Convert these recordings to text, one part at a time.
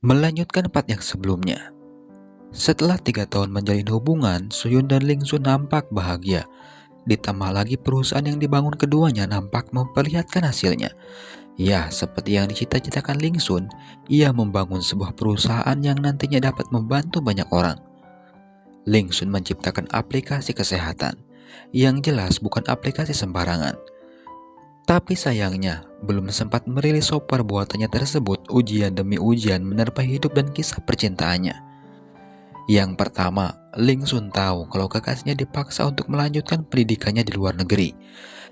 Melanjutkan part yang sebelumnya, setelah 3 tahun menjalin hubungan, Suyun dan Ling Sun nampak bahagia. Ditambah lagi perusahaan yang dibangun keduanya nampak memperlihatkan hasilnya. Ya, seperti yang dicita-citakan Ling Sun, ia membangun sebuah perusahaan yang nantinya dapat membantu banyak orang. Ling Sun menciptakan aplikasi kesehatan, yang jelas bukan aplikasi sembarangan. Tapi sayangnya, belum sempat merilis software buatannya tersebut, ujian demi ujian menerpa hidup dan kisah percintaannya. Yang pertama, Ling Sun tahu kalau kekasihnya dipaksa untuk melanjutkan pendidikannya di luar negeri,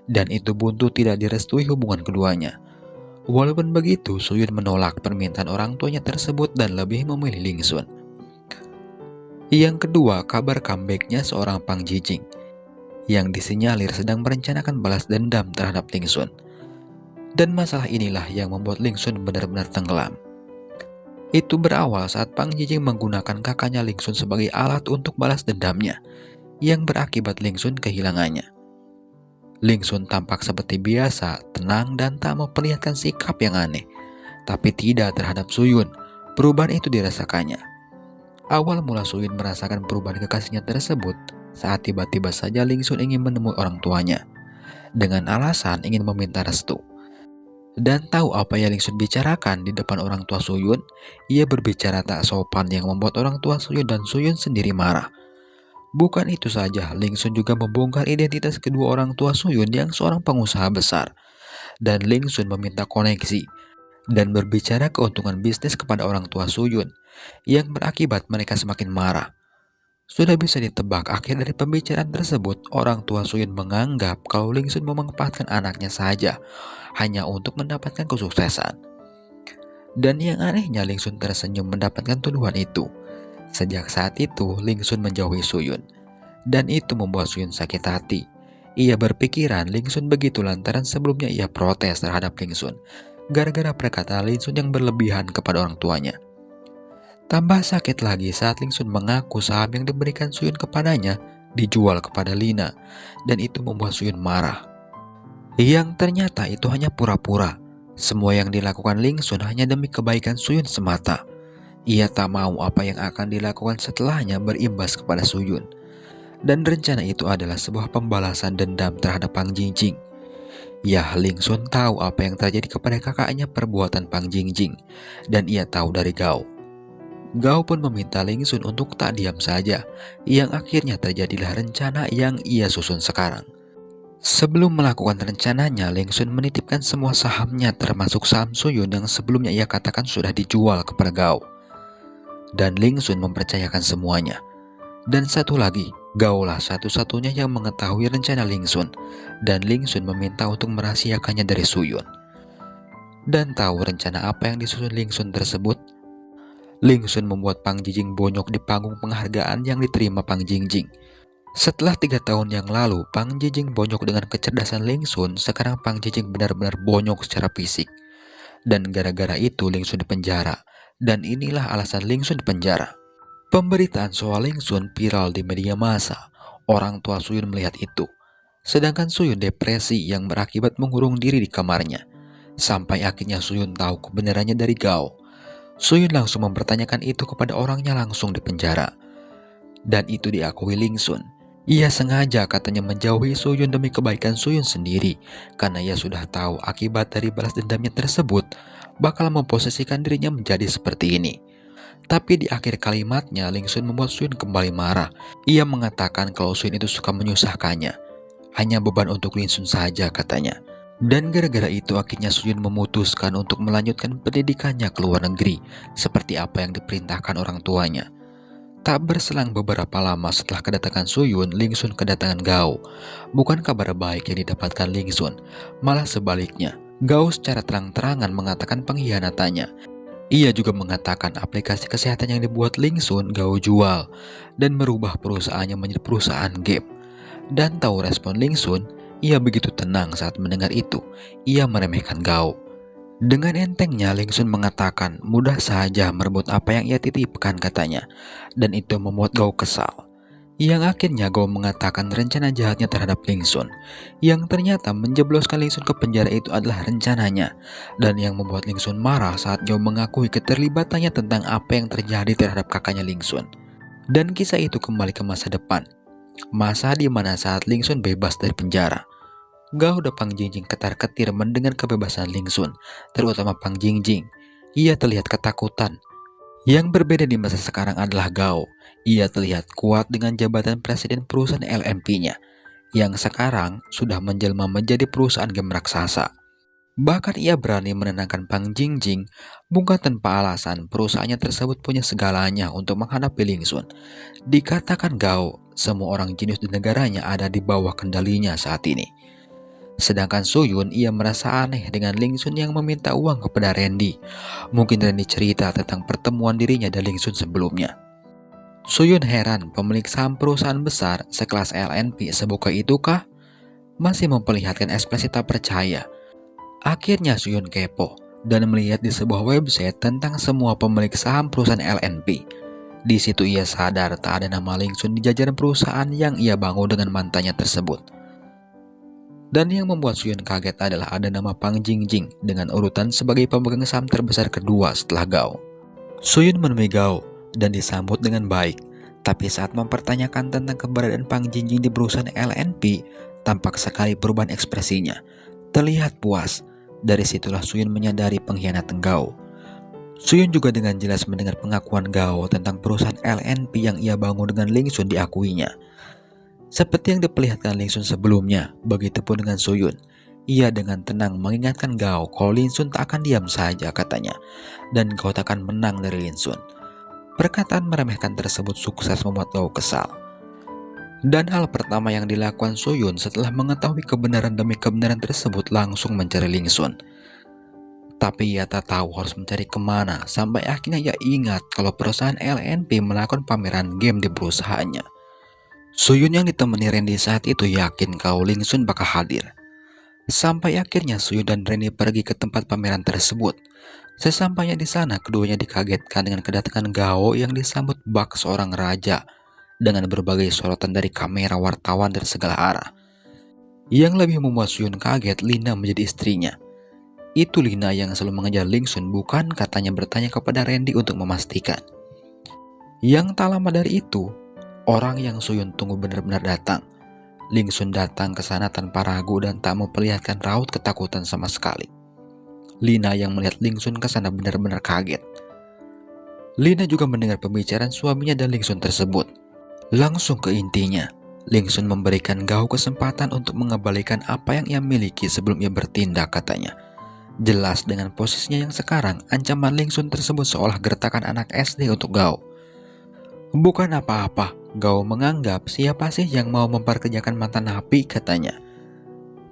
dan itu buntu tidak direstui hubungan keduanya. Walaupun begitu, Suyun menolak permintaan orang tuanya tersebut dan lebih memilih Ling Sun. Yang kedua, kabar comebacknya seorang Pang Jijing, yang disinyalir sedang merencanakan balas dendam terhadap Ling Sun. Dan masalah inilah yang membuat Ling Sun benar-benar tenggelam. Itu berawal saat Pang Jijing menggunakan kakaknya Ling Sun sebagai alat untuk balas dendamnya, yang berakibat Ling Sun kehilangannya. Ling Sun tampak seperti biasa, tenang dan tak memperlihatkan sikap yang aneh. Tapi tidak terhadap Suyun, perubahan itu dirasakannya. Awal mula Suyun merasakan perubahan kekasihnya tersebut saat tiba-tiba saja Ling Sun ingin menemui orang tuanya, dengan alasan ingin meminta restu. Dan tahu apa yang Ling Sun bicarakan di depan orang tua Suyun? Ia berbicara tak sopan yang membuat orang tua Suyun dan Suyun sendiri marah. Bukan itu saja, Ling Sun juga membongkar identitas kedua orang tua Suyun yang seorang pengusaha besar. Dan Ling Sun meminta koneksi dan berbicara keuntungan bisnis kepada orang tua Suyun, yang berakibat mereka semakin marah. Sudah bisa ditebak akhir dari pembicaraan tersebut, orang tua Suyun menganggap kalau Ling Sun memanfaatkan anaknya saja, hanya untuk mendapatkan kesuksesan. Dan yang anehnya, Ling Sun tersenyum mendapatkan tuduhan itu. Sejak saat itu, Ling Sun menjauhi Suyun, dan itu membuat Suyun sakit hati. Ia berpikiran Ling Sun begitu lantaran sebelumnya ia protes terhadap Ling Sun, gara-gara perkataan Ling Sun yang berlebihan kepada orang tuanya. Tambah sakit lagi saat Ling Sun mengaku saham yang diberikan Suyun kepadanya dijual kepada Lina, dan itu membuat Suyun marah. Yang ternyata itu hanya pura-pura. Semua yang dilakukan Ling Sun hanya demi kebaikan Suyun semata. Ia tak mau apa yang akan dilakukan setelahnya berimbas kepada Suyun. Dan rencana itu adalah sebuah pembalasan dendam terhadap Pang Jingjing. Ya, Ling Sun tahu apa yang terjadi kepada kakaknya perbuatan Pang Jingjing, dan ia tahu dari Gao. Gao pun meminta Ling Sun untuk tak diam saja, yang akhirnya terjadilah rencana yang ia susun sekarang. Sebelum melakukan rencananya, Ling Sun menitipkan semua sahamnya termasuk saham Suyun yang sebelumnya ia katakan sudah dijual kepada Gao. Dan Ling Sun mempercayakan semuanya. Dan satu lagi, Gao lah satu-satunya yang mengetahui rencana Ling Sun, dan Ling Sun meminta untuk merahasiakannya dari Suyun. Dan tahu rencana apa yang disusun Ling Sun tersebut? Ling Sun membuat Pang Jijing bonyok di panggung penghargaan yang diterima Pang Jingjing. Setelah 3 tahun yang lalu, Pang Jijing bonyok dengan kecerdasan Ling Sun. Sekarang Pang Jijing benar-benar bonyok secara fisik. Dan gara-gara itu Ling Sun dipenjara. Dan inilah alasan Ling Sun dipenjara. Pemberitaan soal Ling Sun viral di media massa. Orang tua Suyun melihat itu. Sedangkan Suyun depresi yang berakibat mengurung diri di kamarnya. Sampai akhirnya Suyun tahu kebenarannya dari Gao. Suyun langsung mempertanyakan itu kepada orangnya langsung di penjara. Dan itu diakui Ling Sun. Ia sengaja katanya menjauhi Suyun demi kebaikan Suyun sendiri, karena ia sudah tahu akibat dari balas dendamnya tersebut bakal memposisikan dirinya menjadi seperti ini. Tapi di akhir kalimatnya, Ling Sun membuat Suyun kembali marah. Ia mengatakan kalau Suyun itu suka menyusahkannya. Hanya beban untuk Ling Sun saja katanya. Dan gara-gara itu akhirnya Suyun memutuskan untuk melanjutkan pendidikannya ke luar negeri, seperti apa yang diperintahkan orang tuanya. Tak berselang beberapa lama setelah kedatangan Suyun, Ling Sun kedatangan Gao. Bukan kabar baik yang didapatkan Ling Sun, malah sebaliknya. Gao secara terang-terangan mengatakan pengkhianatannya. Ia juga mengatakan aplikasi kesehatan yang dibuat Ling Sun Gao jual, dan merubah perusahaannya menjadi perusahaan game. Dan tahu respon Ling Sun? Ia begitu tenang saat mendengar itu. Ia meremehkan Gao. Dengan entengnya Ling Sun mengatakan mudah saja merebut apa yang ia titipkan katanya. Dan itu membuat Gao kesal. yang akhirnya Gao mengatakan rencana jahatnya terhadap Ling Sun. Yang ternyata menjebloskan Ling Sun ke penjara itu adalah rencananya, dan yang membuat Ling Sun marah saat Gao mengakui keterlibatannya tentang apa yang terjadi terhadap kakaknya Ling Sun. Dan kisah itu kembali ke masa depan, masa di mana saat Ling Sun bebas dari penjara. Gao dan Pang Jingjing ketar-ketir mendengar kebebasan Ling Sun, terutama Pang Jingjing. Ia terlihat ketakutan. Yang berbeda di masa sekarang adalah Gao. Ia terlihat kuat dengan jabatan presiden perusahaan LNP-nya, yang sekarang sudah menjelma menjadi perusahaan game raksasa. Bahkan ia berani menenangkan Pang Jingjing, bukan tanpa alasan perusahaannya tersebut punya segalanya untuk menghadapi Ling Sun. Dikatakan Gao, semua orang jenius di negaranya ada di bawah kendalinya saat ini. Sedangkan Suyun, ia merasa aneh dengan Ling Sun yang meminta uang kepada Randy. Mungkin Randy cerita tentang pertemuan dirinya dan Ling Sun sebelumnya. Suyun heran, pemilik saham perusahaan besar sekelas LNP sebuka itukah? Masih memperlihatkan ekspresi tak percaya. Akhirnya Suyun kepo dan melihat di sebuah website tentang semua pemilik saham perusahaan LNP. Di situ ia sadar tak ada nama Ling Sun di jajaran perusahaan yang ia bangun dengan mantannya tersebut. Dan yang membuat Suyun kaget adalah ada nama Pang Jingjing dengan urutan sebagai pemegang saham terbesar kedua setelah Gao. Suyun menemui Gao dan disambut dengan baik, tapi saat mempertanyakan tentang keberadaan Pang Jingjing di perusahaan LNP, tampak sekali perubahan ekspresinya. Terlihat puas. Dari situlah Suyun menyadari pengkhianatan Gao. Suyun juga dengan jelas mendengar pengakuan Gao tentang perusahaan LNP yang ia bangun dengan Ling Sun diakuinya. Seperti yang diperlihatkan Ling Sun sebelumnya, begitupun dengan Suyun. Ia dengan tenang mengingatkan Gao kalau Ling Sun tak akan diam saja katanya, dan Gao tak akan menang dari Ling Sun. Perkataan meremehkan tersebut sukses membuat Gao kesal. Dan hal pertama yang dilakukan Suyun setelah mengetahui kebenaran demi kebenaran tersebut langsung mencari Ling Sun. Tapi ia tak tahu harus mencari kemana, sampai akhirnya ia ingat kalau perusahaan LNP melakukan pameran game di perusahaannya. Suyun yang ditemani Randy saat itu yakin kalau Ling Sun bakal hadir. Sampai akhirnya Suyun dan Randy pergi ke tempat pameran tersebut. Sesampainya di sana, keduanya dikagetkan dengan kedatangan Gao yang disambut bak seorang raja dengan berbagai sorotan dari kamera wartawan dari segala arah. Yang lebih membuat Suyun kaget, Lina menjadi istrinya. Itu Lina yang selalu mengejar Ling Sun, bukan? Katanya bertanya kepada Randy untuk memastikan. Yang tak lama dari itu, orang yang Suyun tunggu benar-benar datang. Ling Sun datang ke sana tanpa ragu dan tak memperlihatkan raut ketakutan sama sekali. Lina yang melihat Ling Sun ke sana benar-benar kaget. Lina juga mendengar pembicaraan suaminya dan Ling Sun tersebut. Langsung ke intinya, Ling Sun memberikan Gao kesempatan untuk mengembalikan apa yang ia miliki sebelum ia bertindak katanya. Jelas dengan posisinya yang sekarang, ancaman Ling Sun tersebut seolah gertakan anak SD untuk Gao. Bukan apa-apa, Gao menganggap siapa sih yang mau memperkerjakan mantan napi katanya.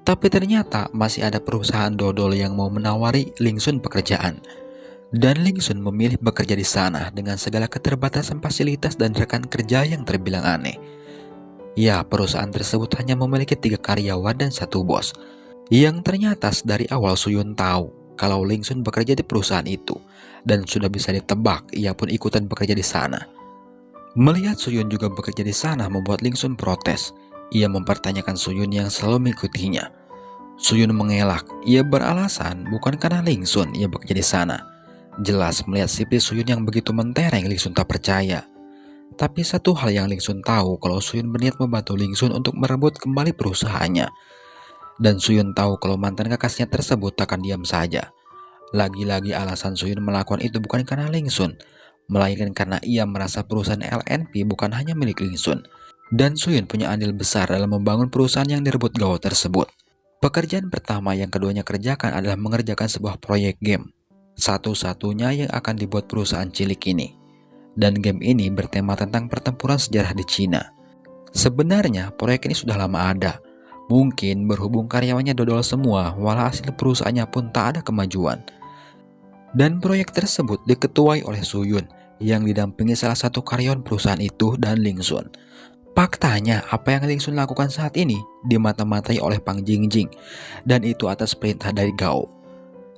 Tapi ternyata masih ada perusahaan dodol yang mau menawari Ling Sun pekerjaan. Dan Ling Sun memilih bekerja di sana dengan segala keterbatasan fasilitas dan rekan kerja yang terbilang aneh. Ya, perusahaan tersebut hanya memiliki 3 karyawan dan 1 bos. Yang ternyata dari awal Suyun tahu kalau Ling Sun bekerja di perusahaan itu, dan sudah bisa ditebak ia pun ikutan bekerja di sana. Melihat Suyun juga bekerja di sana membuat Ling Sun protes. Ia mempertanyakan Suyun yang selalu mengikutinya. Suyun mengelak. Ia beralasan bukan karena Ling Sun ia bekerja di sana. Jelas melihat CV Suyun yang begitu mentereng, Ling Sun tak percaya. Tapi satu hal yang Ling Sun tahu kalau Suyun berniat membantu Ling Sun untuk merebut kembali perusahaannya. Dan Suyun tahu kalau mantan kekasihnya tersebut takkan diam saja. Lagi-lagi alasan Suyun melakukan itu bukan karena Ling Sun, melainkan karena ia merasa perusahaan LNP bukan hanya milik Ling Sun, dan Suyun punya andil besar dalam membangun perusahaan yang direbut Gao tersebut. Pekerjaan pertama yang keduanya kerjakan adalah mengerjakan sebuah proyek game, satu-satunya yang akan dibuat perusahaan cilik ini. Dan game ini bertema tentang pertempuran sejarah di Cina. Sebenarnya proyek ini sudah lama ada. Mungkin berhubung karyawannya dodol semua, walhasil perusahaannya pun tak ada kemajuan. Dan proyek tersebut diketuai oleh Suyun yang didampingi salah satu karyawan perusahaan itu dan Ling Sun. Faktanya, apa yang Ling Sun lakukan saat ini dimata-matai oleh Pang Jingjing, dan itu atas perintah dari Gao.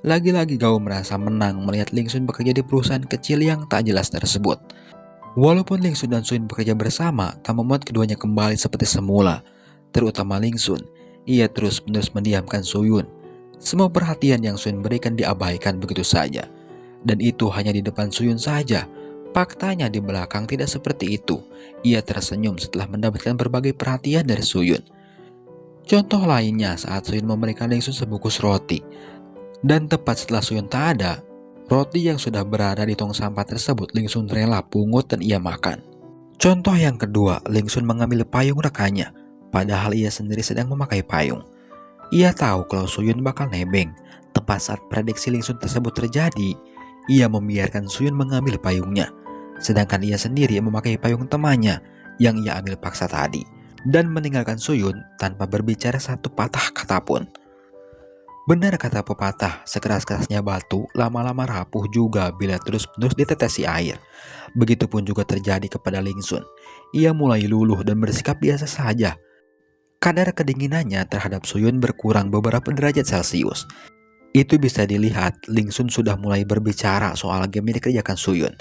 Lagi-lagi Gao merasa menang melihat Ling Sun bekerja di perusahaan kecil yang tak jelas tersebut. Walaupun Ling Sun dan Suyun bekerja bersama, tak membuat keduanya kembali seperti semula. Terutama Ling Sun, ia terus-menerus mendiamkan Suyun. Semua perhatian yang Suyun berikan diabaikan begitu saja. Dan itu hanya di depan Suyun saja. Faktanya di belakang tidak seperti itu. Ia tersenyum setelah mendapatkan berbagai perhatian dari Suyun. Contoh lainnya saat Suyun memberikan Ling Sun sebungkus roti. Dan tepat setelah Suyun tak ada, roti yang sudah berada di tong sampah tersebut Ling Sun rela pungut dan ia makan. Contoh yang kedua, Ling Sun mengambil payung rekannya, padahal ia sendiri sedang memakai payung. Ia tahu kalau Suyun bakal nebeng. Tepat saat prediksi Ling Sun tersebut terjadi, ia membiarkan Suyun mengambil payungnya, sedangkan ia sendiri memakai payung temannya yang ia ambil paksa tadi, dan meninggalkan Suyun tanpa berbicara satu patah kata pun. Benar kata pepatah, sekeras-kerasnya batu lama-lama rapuh juga bila terus-menerus ditetesi air. Begitupun juga terjadi kepada Ling Sun. Ia mulai luluh dan bersikap biasa saja. Kadar kedinginannya terhadap Suyun berkurang beberapa derajat Celcius. Itu bisa dilihat Ling Sun sudah mulai berbicara soal game yang dikerjakan Suyun.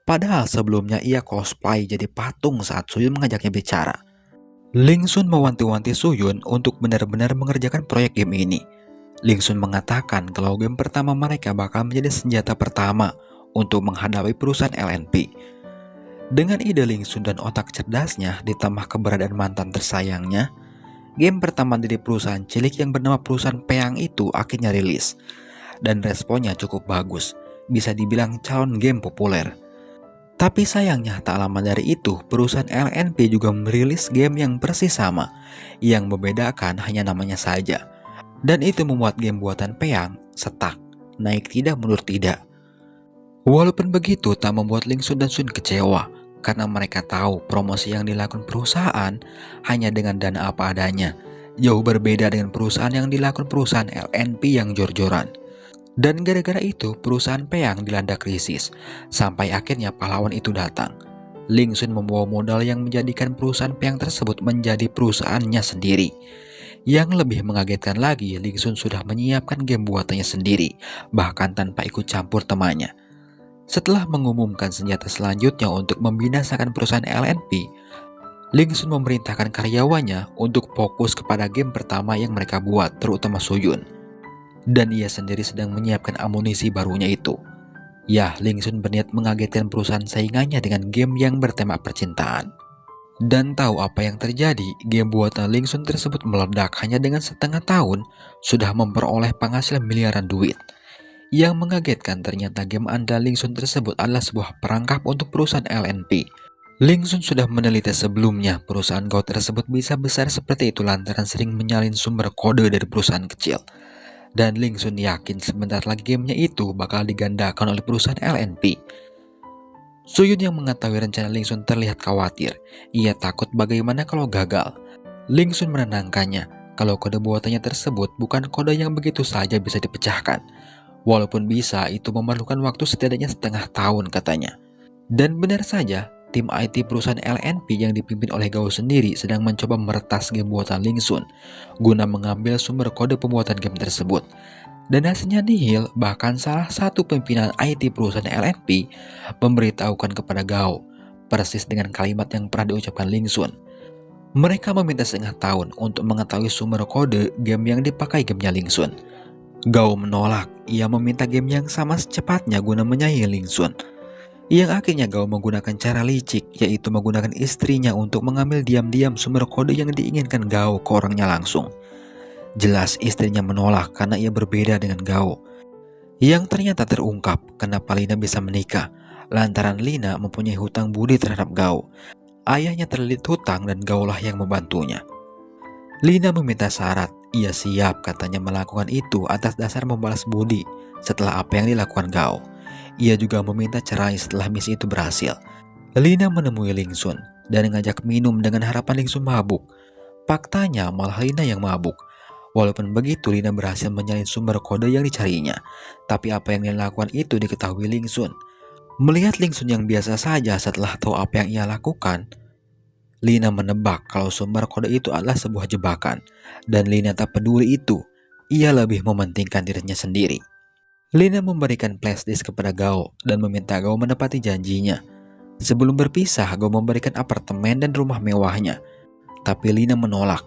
Padahal sebelumnya ia cosplay jadi patung saat Suyun mengajaknya bicara. Ling Sun mewanti-wanti Suyun untuk benar-benar mengerjakan proyek game ini. Ling Sun mengatakan kalau game pertama mereka bakal menjadi senjata pertama untuk menghadapi perusahaan LNP. Dengan ide Ling Sun dan otak cerdasnya ditambah keberadaan mantan tersayangnya, game pertama dari perusahaan cilik yang bernama perusahaan Peang itu akhirnya rilis. Dan responnya cukup bagus, bisa dibilang calon game populer. Tapi sayangnya tak lama dari itu perusahaan LNP juga merilis game yang persis sama. Yang membedakan hanya namanya saja. Dan itu membuat game buatan Peang stuck, naik tidak mundur tidak. Walaupun begitu tak membuat Ling Sun dan Sun kecewa, karena mereka tahu promosi yang dilakukan perusahaan hanya dengan dana apa adanya, jauh berbeda dengan perusahaan yang dilakukan perusahaan LNP yang jor-joran. Dan gara-gara itu perusahaan Peang dilanda krisis, sampai akhirnya pahlawan itu datang. Ling Sun membawa modal yang menjadikan perusahaan Peang tersebut menjadi perusahaannya sendiri. Yang lebih mengagetkan lagi, Ling Sun sudah menyiapkan game buatannya sendiri, bahkan tanpa ikut campur temannya. Setelah mengumumkan senjata selanjutnya untuk membinasakan perusahaan LNP, Ling Sun memerintahkan karyawannya untuk fokus kepada game pertama yang mereka buat, terutama Suyun. Dan ia sendiri sedang menyiapkan amunisi barunya itu. Ya, Ling Sun berniat mengagetkan perusahaan saingannya dengan game yang bertema percintaan. Dan tahu apa yang terjadi, game buatan Ling Sun tersebut meledak hanya dengan setengah tahun sudah memperoleh penghasilan miliaran duit. Yang mengagetkan ternyata game andal Ling Sun tersebut adalah sebuah perangkap untuk perusahaan LNP. Ling Sun sudah meneliti sebelumnya perusahaan Go tersebut bisa besar seperti itu lantaran sering menyalin sumber kode dari perusahaan kecil. Dan Ling Sun yakin sebentar lagi gamenya itu bakal digandakan oleh perusahaan LNP. Suyun yang mengetahui rencana Ling Sun terlihat khawatir. Ia takut bagaimana kalau gagal. Ling Sun menenangkannya kalau kode buatannya tersebut bukan kode yang begitu saja bisa dipecahkan. Walaupun bisa, itu memerlukan waktu setidaknya setengah tahun katanya. Dan benar saja, tim IT perusahaan LNP yang dipimpin oleh Gao sendiri sedang mencoba meretas game buatan Ling Sun guna mengambil sumber kode pembuatan game tersebut. Dan hasilnya nihil, bahkan salah satu pimpinan IT perusahaan LNP memberitahukan kepada Gao, persis dengan kalimat yang pernah diucapkan Ling Sun. Mereka meminta setengah tahun untuk mengetahui sumber kode game yang dipakai gamenya Ling Sun. Gao menolak, ia meminta game yang sama secepatnya guna menyaingi Ling Sun. Yang akhirnya Gao menggunakan cara licik, yaitu menggunakan istrinya untuk mengambil diam-diam sumber kode yang diinginkan Gao ke orangnya langsung. Jelas istrinya menolak karena ia berbeda dengan Gao. Yang ternyata terungkap kenapa Lina bisa menikah, lantaran Lina mempunyai hutang budi terhadap Gao. Ayahnya terlilit hutang dan Gao lah yang membantunya. Lina meminta syarat, ia siap katanya melakukan itu atas dasar membalas budi setelah apa yang dilakukan Gao. Ia juga meminta cerai setelah misi itu berhasil. Lina menemui Ling Sun dan mengajak minum dengan harapan Ling Sun mabuk. Faktanya malah Lina yang mabuk. Walaupun begitu, Lina berhasil menyalin sumber kode yang dicarinya. Tapi apa yang dilakukan itu diketahui Ling Sun. Melihat Ling Sun yang biasa saja setelah tahu apa yang ia lakukan, Lina menebak kalau sumber kode itu adalah sebuah jebakan. Dan Lina tak peduli itu. Ia lebih mementingkan dirinya sendiri. Lina memberikan flashdisk kepada Gao dan meminta Gao menepati janjinya. Sebelum berpisah, Gao memberikan apartemen dan rumah mewahnya. Tapi Lina menolak.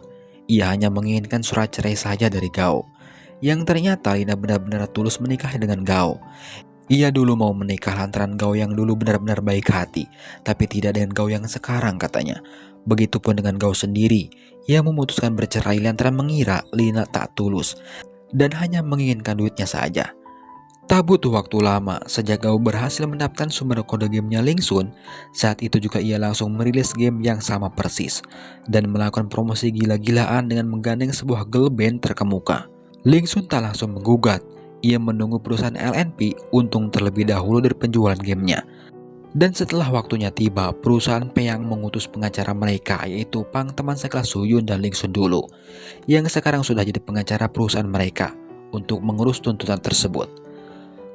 Ia hanya menginginkan surat cerai saja dari Gao. Yang ternyata Lina benar-benar tulus menikah dengan Gao. Ia dulu mau menikah lantaran Gao yang dulu benar-benar baik hati, tapi tidak dengan Gao yang sekarang katanya. Begitupun dengan Gao sendiri, ia memutuskan bercerai lantaran mengira Lina tak tulus dan hanya menginginkan duitnya saja. Tak butuh waktu lama, sejak Gao berhasil mendapatkan sumber kode gamenya Lingsun, saat itu juga ia langsung merilis game yang sama persis dan melakukan promosi gila-gilaan dengan menggandeng sebuah girl band terkemuka. Lingsun tak langsung menggugat, ia menunggu perusahaan LNP untung terlebih dahulu dari penjualan gamenya. Dan setelah waktunya tiba, perusahaan Peyang mengutus pengacara mereka yaitu Pang teman sekelas Suyun dan Lingsun dulu, yang sekarang sudah jadi pengacara perusahaan mereka untuk mengurus tuntutan tersebut.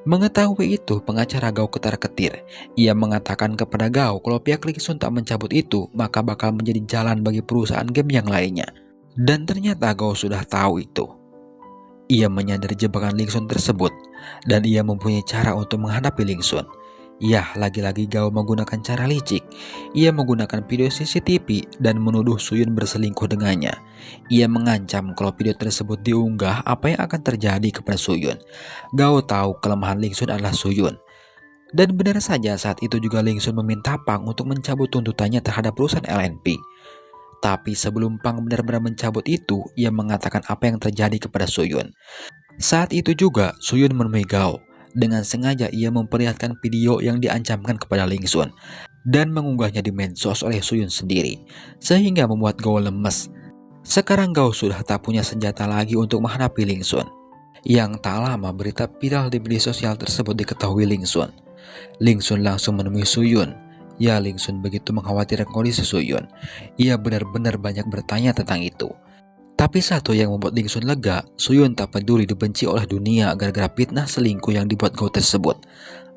Mengetahui itu, pengacara Gao ketar-ketir. Ia mengatakan kepada Gao kalau pihak Lingsun tak mencabut itu, maka bakal menjadi jalan bagi perusahaan game yang lainnya. Dan ternyata Gao sudah tahu itu. Ia menyadari jebakan Lingsun tersebut, dan ia mempunyai cara untuk menghadapi Lingsun. Yah, lagi-lagi Gao menggunakan cara licik. Ia menggunakan video CCTV dan menuduh Suyun berselingkuh dengannya. Ia mengancam kalau video tersebut diunggah, apa yang akan terjadi kepada Suyun. Gao tahu kelemahan Lingsun adalah Suyun. Dan benar saja saat itu juga Lingsun meminta Pang untuk mencabut tuntutannya terhadap perusahaan LNP. Tapi sebelum Pang benar-benar mencabut itu, ia mengatakan apa yang terjadi kepada Suyun. Saat itu juga Suyun menemui Gao. Dengan sengaja ia memperlihatkan video yang diancamkan kepada Lingsun dan mengunggahnya di medsos oleh Suyun sendiri, sehingga membuat Gao lemes. Sekarang Gao sudah tak punya senjata lagi untuk menghadapi Lingsun. Yang tak lama berita viral di media sosial tersebut diketahui Lingsun. Lingsun langsung menemui Suyun. Ya, Lingsun begitu mengkhawatirkan kondisi Suyun. Ia benar-benar banyak bertanya tentang itu. Tapi satu yang membuat Lingsun lega, Suyun tak peduli dibenci oleh dunia gara-gara fitnah selingkuh yang dibuat Gao tersebut.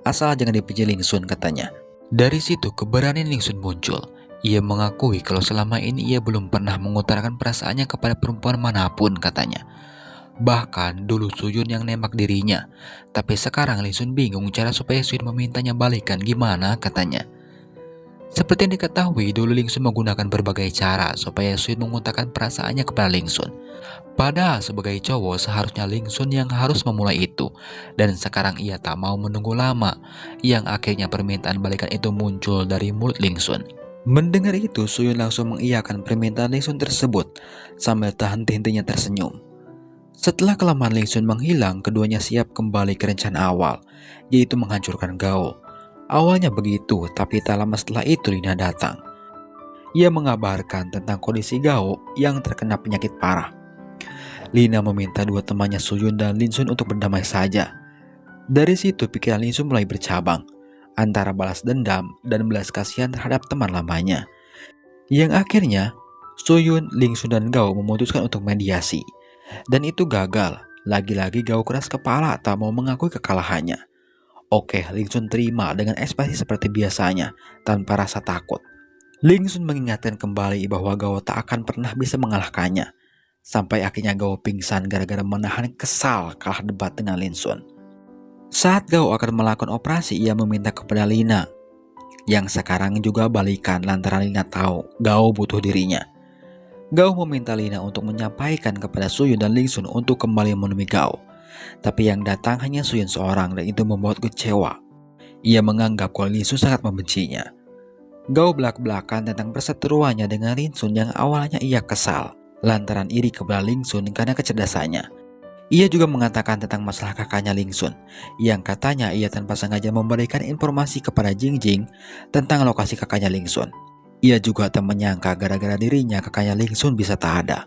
Asal jangan dibenci Lingsun, katanya. Dari situ keberanian Lingsun muncul. Ia mengakui kalau selama ini ia belum pernah mengutarakan perasaannya kepada perempuan manapun, katanya. Bahkan dulu Suyun yang nembak dirinya. Tapi sekarang Lingsun bingung cara supaya Suyun memintanya balikan gimana, katanya. Seperti yang diketahui, dulu Lingsun menggunakan berbagai cara supaya Suyun mengungkapkan perasaannya kepada Lingsun. Padahal sebagai cowok seharusnya Lingsun yang harus memulai itu. Dan sekarang ia tak mau menunggu lama, yang akhirnya permintaan balikan itu muncul dari mulut Lingsun. Mendengar itu, Suyun langsung mengiyakan permintaan Lingsun tersebut sambil tak henti-hentinya tersenyum. Setelah kelemahan Lingsun menghilang, keduanya siap kembali ke rencana awal, yaitu menghancurkan Gao. Awalnya begitu, tapi tak lama setelah itu Lina datang. Ia mengabarkan tentang kondisi Gao yang terkena penyakit parah. Lina meminta dua temannya Suyun dan Lingsun untuk berdamai saja. Dari situ pikiran Lingsun mulai bercabang, antara balas dendam dan belas kasihan terhadap teman lamanya. Yang akhirnya, Suyun, Lingsun dan Gao memutuskan untuk mediasi. Dan itu gagal, lagi-lagi Gao keras kepala tak mau mengakui kekalahannya. Oke, Lingsun terima dengan ekspresi seperti biasanya, tanpa rasa takut. Lingsun mengingatkan kembali bahwa Gao tak akan pernah bisa mengalahkannya. Sampai akhirnya Gao pingsan gara-gara menahan kesal kalah debat dengan Lingsun. Saat Gao akan melakukan operasi, ia meminta kepada Lina, yang sekarang juga balikan lantaran Lina tahu Gao butuh dirinya. Gao meminta Lina untuk menyampaikan kepada Suyun dan Lingsun untuk kembali menemui Gao. Tapi yang datang hanya Suyun seorang dan itu membuat kecewa. Ia menganggap kalau Lingsun sangat membencinya. Gao belak-belakan tentang perseteruannya dengan Lingsun yang awalnya ia kesal lantaran iri kepada Lingsun karena kecerdasannya. Ia juga mengatakan tentang masalah kakaknya Lingsun yang katanya ia tanpa sengaja memberikan informasi kepada Jingjing tentang lokasi kakaknya Lingsun. Ia juga tak menyangka gara-gara dirinya kakaknya Lingsun bisa tak ada.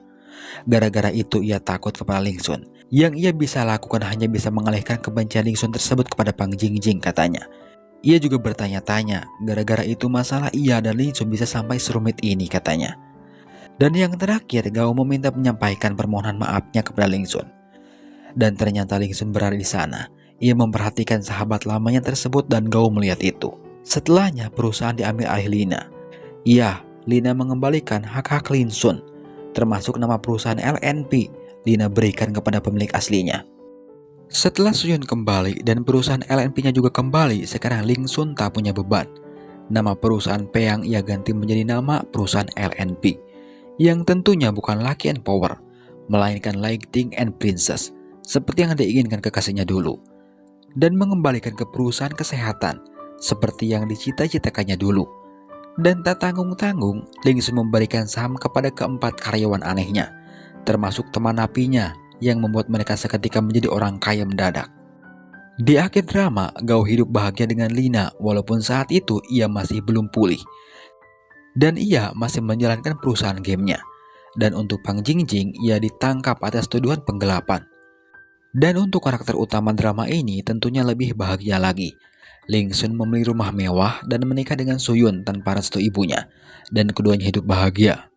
Gara-gara itu ia takut kepada Lingsun. Yang ia bisa lakukan hanya bisa mengalihkan kebencian Lingsun tersebut kepada Pang Jingjing, katanya. Ia juga bertanya-tanya, gara-gara itu masalah ia dan Lingsun bisa sampai serumit ini, katanya. Dan yang terakhir, Gao meminta menyampaikan permohonan maafnya kepada Lingsun. Dan ternyata Lingsun berada di sana. Ia memperhatikan sahabat lamanya tersebut dan Gao melihat itu. Setelahnya perusahaan diambil alih Lina. Iya, Lina mengembalikan hak-hak Lingsun, termasuk nama perusahaan LNP. Lina berikan kepada pemilik aslinya. Setelah Suyun kembali dan perusahaan LNP-nya juga kembali, sekarang Lingsun tak punya beban. Nama perusahaan Peang ia ganti menjadi nama perusahaan LNP, yang tentunya bukan Lucky and Power, melainkan Lighting and Princess, seperti yang diinginkan kekasihnya dulu, dan mengembalikan ke perusahaan kesehatan, seperti yang dicita-citakannya dulu. Dan tak tanggung-tanggung, Ling Sun memberikan saham kepada keempat karyawan anehnya, termasuk teman napinya yang membuat mereka seketika menjadi orang kaya mendadak. Di akhir drama, Gao hidup bahagia dengan Lina walaupun saat itu ia masih belum pulih. Dan ia masih menjalankan perusahaan gamenya. Dan untuk Pang Jingjing, ia ditangkap atas tuduhan penggelapan. Dan untuk karakter utama drama ini tentunya lebih bahagia lagi. Ling Sun membeli rumah mewah dan menikah dengan Suyun tanpa restu ibunya. Dan keduanya hidup bahagia.